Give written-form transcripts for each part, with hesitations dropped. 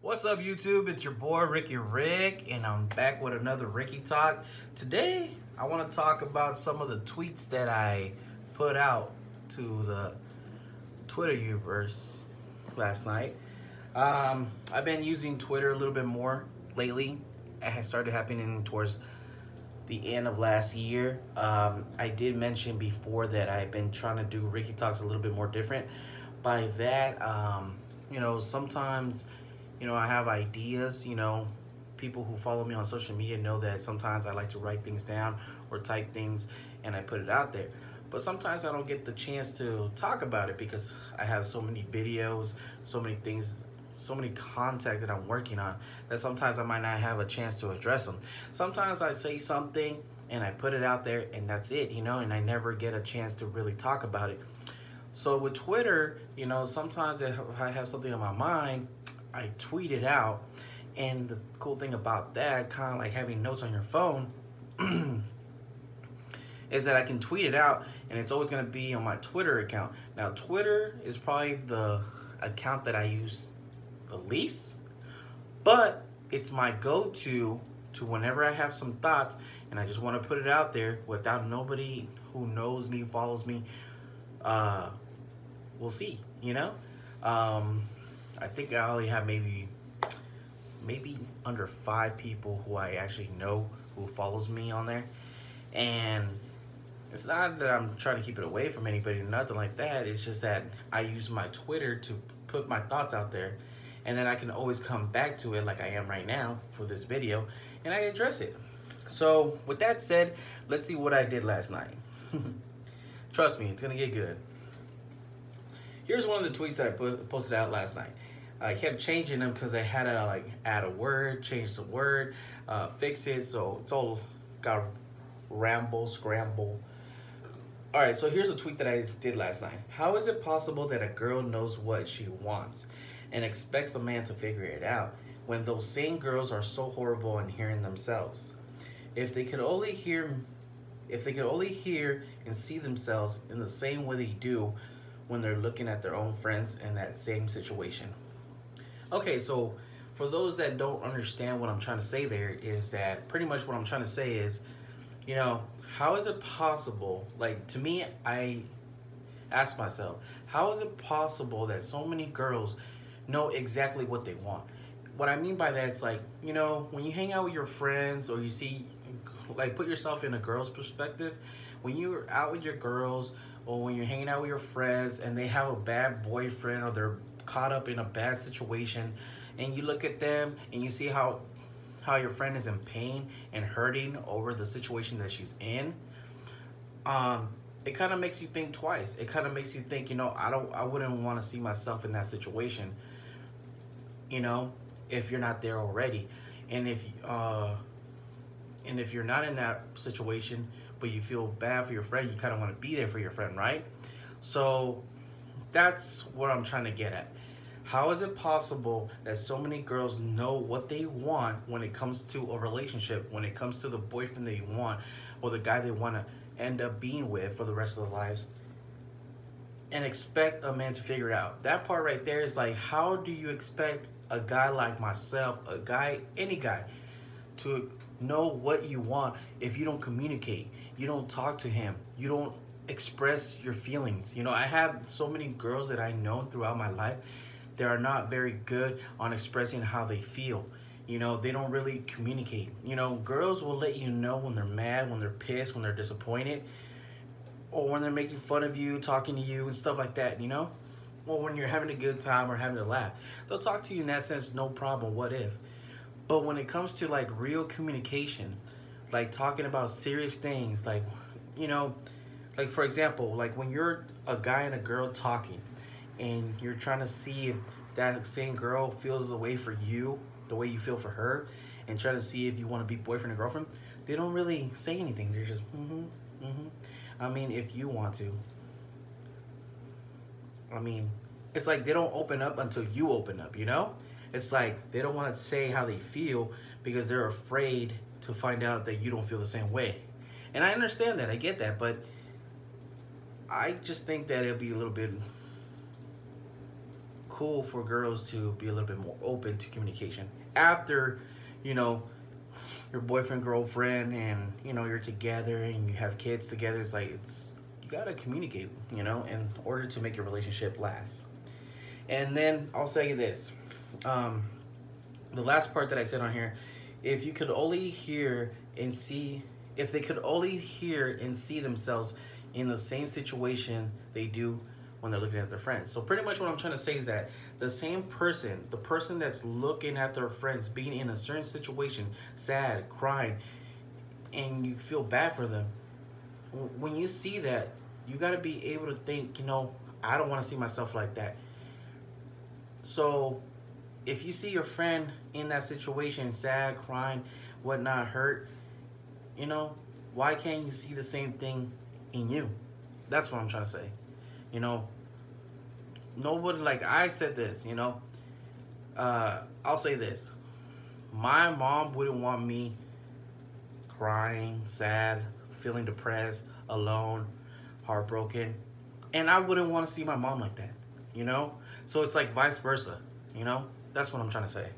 What's up, YouTube? It's your boy Ricky Rick, and I'm back with another Ricky Talk. Today, I want to talk about some of the tweets that I put out to the Twitter universe last night. I've been using Twitter a little bit more lately. It has started happening towards the end of last year. I did mention before that I've been trying to do Ricky Talks a little bit more different. By that, sometimes I have ideas. People who follow me on social media know that sometimes I like to write things down or type things and I put it out there. But sometimes I don't get the chance to talk about it because I have so many videos, so many things, so many content that I'm working on that sometimes I might not have a chance to address them. Sometimes I say something and I put it out there and that's it, and I never get a chance to really talk about it. So with Twitter, sometimes if I have something on my mind, I tweet it out. And the cool thing about that, kind of like having notes on your phone, is that I can tweet it out and it's always going to be on my Twitter account. Now, Twitter is probably the account that I use the least, but it's my go-to to whenever I have some thoughts and I just want to put it out there without nobody who knows me, follows me, we'll see, I think I only have maybe under 5 people who I actually know who follows me on there. And it's not that I'm trying to keep it away from anybody or nothing like that. It's just that I use my Twitter to put my thoughts out there, and then I can always come back to it like I am right now for this video, and I address it. So with that said, let's see what I did last night. Trust me, it's gonna get good. Here's one of the tweets that I posted out last night. I kept changing them because I had to add a word, change the word, fix it, so it's all got scramble. All right, so here's a tweet that I did last night. How is it possible that a girl knows what she wants and expects a man to figure it out when those same girls are so horrible in hearing themselves? If they could only hear and see themselves in the same way they do when they're looking at their own friends in that same situation. Okay, so for those that don't understand what I'm trying to say there, is that pretty much what I'm trying to say is, how is it possible, to me, I ask myself, how is it possible that so many girls know exactly what they want? What I mean by that, it's when you hang out with your friends or you see, put yourself in a girl's perspective, when you're out with your girls or when you're hanging out with your friends and they have a bad boyfriend or they're caught up in a bad situation, and you look at them and you see how your friend is in pain and hurting over the situation that she's in, it kind of makes you think twice. It kind of makes you think, I wouldn't want to see myself in that situation, if you're not there already. And if you're not in that situation but you feel bad for your friend, you kind of want to be there for your friend, right? So that's what I'm trying to get at. How is it possible that so many girls know what they want when it comes to a relationship, when it comes to the boyfriend they want or the guy they want to end up being with for the rest of their lives, and expect a man to figure it out? That part right there is how do you expect a guy like myself, any guy, to know what you want if you don't communicate, you don't talk to him, you don't express your feelings? I have so many girls that I know throughout my life that are not very good on expressing how they feel. They don't really communicate. Girls will let you know when they're mad, when they're pissed, when they're disappointed, or when they're making fun of you, talking to you and stuff like that, or when you're having a good time or having a laugh. They'll talk to you in that sense, no problem, what if? But when it comes to real communication, talking about serious things, for example, when you're a guy and a girl talking and you're trying to see if that same girl feels the way for you, the way you feel for her, and trying to see if you want to be boyfriend and girlfriend, they don't really say anything. They're just, I mean, if you want to. I mean, it's they don't open up until you open up, It's they don't want to say how they feel because they're afraid to find out that you don't feel the same way. And I understand that, I get that, but I just think that it'll be a little bit cool for girls to be a little bit more open to communication after, you know, your boyfriend, girlfriend, and you're together and you have kids together. It's like you gotta communicate, in order to make your relationship last. And then I'll say this, the last part that I said on here, if you could only hear and see, if they could only hear and see themselves in the same situation they do when they're looking at their friends. So pretty much what I'm trying to say is that the same person, the person that's looking at their friends being in a certain situation, sad, crying, and you feel bad for them, when you see that, you got to be able to think, I don't want to see myself like that. So if you see your friend in that situation, sad, crying, whatnot, hurt, why can't you see the same thing in you? That's what I'm trying to say. Nobody, like I said this, I'll say this. My mom wouldn't want me crying, sad, feeling depressed, alone, heartbroken. And I wouldn't want to see my mom like that, So it's like vice versa, That's what I'm trying to say.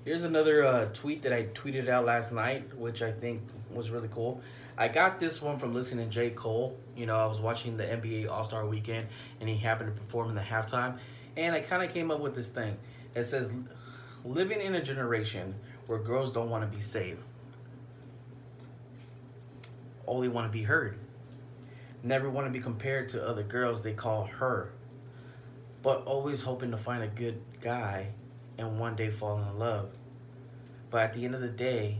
Here's another tweet that I tweeted out last night, which I think was really cool. I got this one from listening to J. Cole. I was watching the NBA All-Star Weekend, and he happened to perform in the halftime. And I kind of came up with this thing. It says, living in a generation where girls don't want to be saved. Only want to be heard. Never want to be compared to other girls they call her. But always hoping to find a good guy and one day fall in love. But at the end of the day,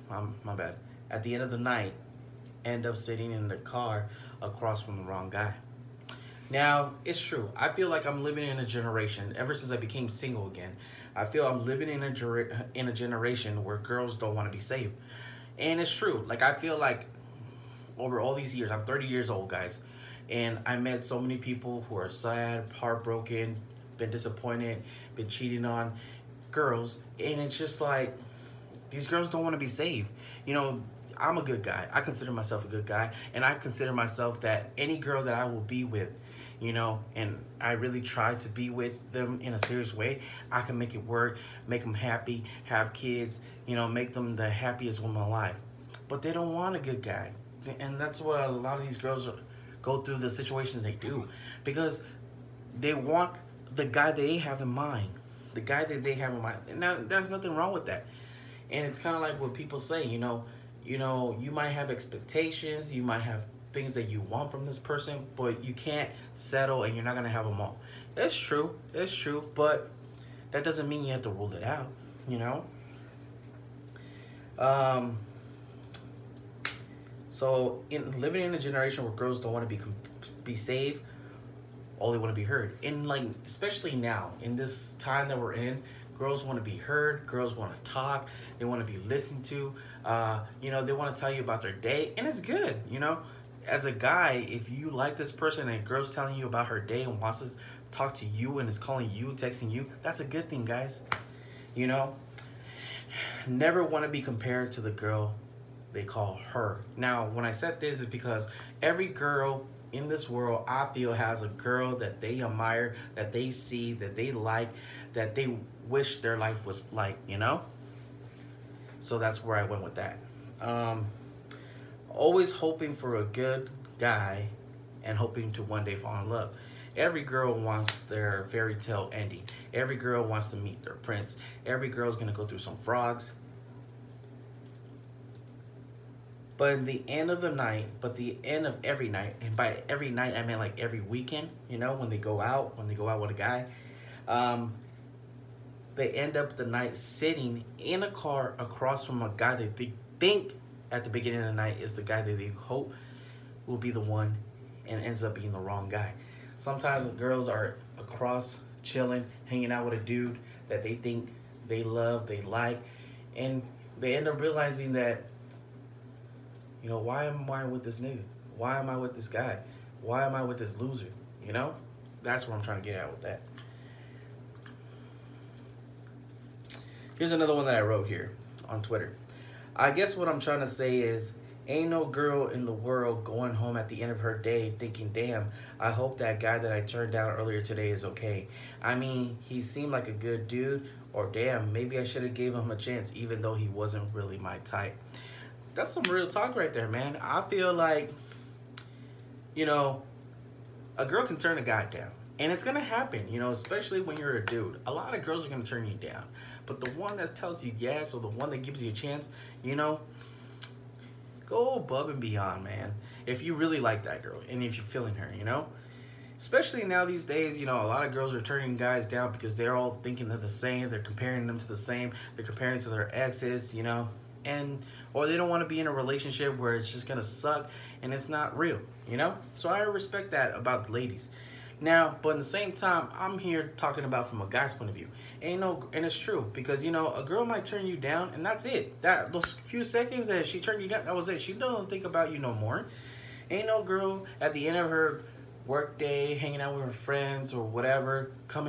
my bad. At the end of the night, end up sitting in the car across from the wrong guy. Now, it's true. I feel like I'm living in a generation, ever since I became single again, I feel I'm living in a generation where girls don't want to be saved. And it's true. Like, I feel like over all these years, I'm 30 years old, guys, and I met so many people who are sad, heartbroken, been disappointed, been cheating on girls, and it's just like, these girls don't want to be saved. I'm a good guy. I consider myself a good guy, and I consider myself that any girl that I will be with, and I really try to be with them in a serious way, I can make it work, make them happy, have kids, make them the happiest woman alive. But they don't want a good guy, and that's what a lot of these girls go through, the situations they do, because they want the guy they have in mind, the guy that they have in mind. And now, there's nothing wrong with that. And it's kind of like what people say, you might have expectations, you might have things that you want from this person, but you can't settle and you're not going to have them all. It's true, but that doesn't mean you have to rule it out, So living in a generation where girls don't want to be saved, all they want to be heard. And like, especially now, in this time that we're in, girls want to be heard, girls want to talk, they want to be listened to, they want to tell you about their day, and it's good, As a guy, if you like this person and a girl's telling you about her day and wants to talk to you and is calling you, texting you, that's a good thing, guys. Never want to be compared to the girl they call her. Now, when I said this, is because every girl in this world, I feel, has a girl that they admire, that they see, that they like, that they wish their life was like, So that's where I went with that. Always hoping for a good guy and hoping to one day fall in love. Every girl wants their fairy tale ending. Every girl wants to meet their prince. Every girl's gonna go through some frogs. But in the end of the night, the end of every night, and by every night I meant like every weekend, when they go out with a guy, they end up the night sitting in a car across from a guy that they think at the beginning of the night is the guy that they hope will be the one, and ends up being the wrong guy. Sometimes the girls are across chilling, hanging out with a dude that they think they love, they like, and they end up realizing that, why am I with this nigga? Why am I with this guy? Why am I with this loser? That's what I'm trying to get at with that. Here's another one that I wrote here on Twitter. I guess what I'm trying to say is, Ain't no girl in the world going home at the end of her day thinking, damn, I hope that guy that I turned down earlier today is okay. I mean, he seemed like a good dude, or damn, maybe I should have gave him a chance even though he wasn't really my type. That's some real talk right there, man. I feel like, you know, a girl can turn a guy down. And it's gonna happen, especially when you're a dude. A lot of girls are gonna turn you down. But the one that tells you yes, or the one that gives you a chance, you know, go above and beyond, man. If you really like that girl and if you're feeling her. Especially now these days, a lot of girls are turning guys down because they're all thinking they're the same. They're comparing them to the same. They're comparing to their exes. And or they don't want to be in a relationship where it's just gonna suck and it's not real. So I respect that about the ladies. Now, but at the same time, I'm here talking about from a guy's point of view. And it's true because a girl might turn you down, and that's it. Those few seconds that she turned you down, that was it. She don't think about you no more. Ain't no girl at the end of her work day, hanging out with her friends or whatever, coming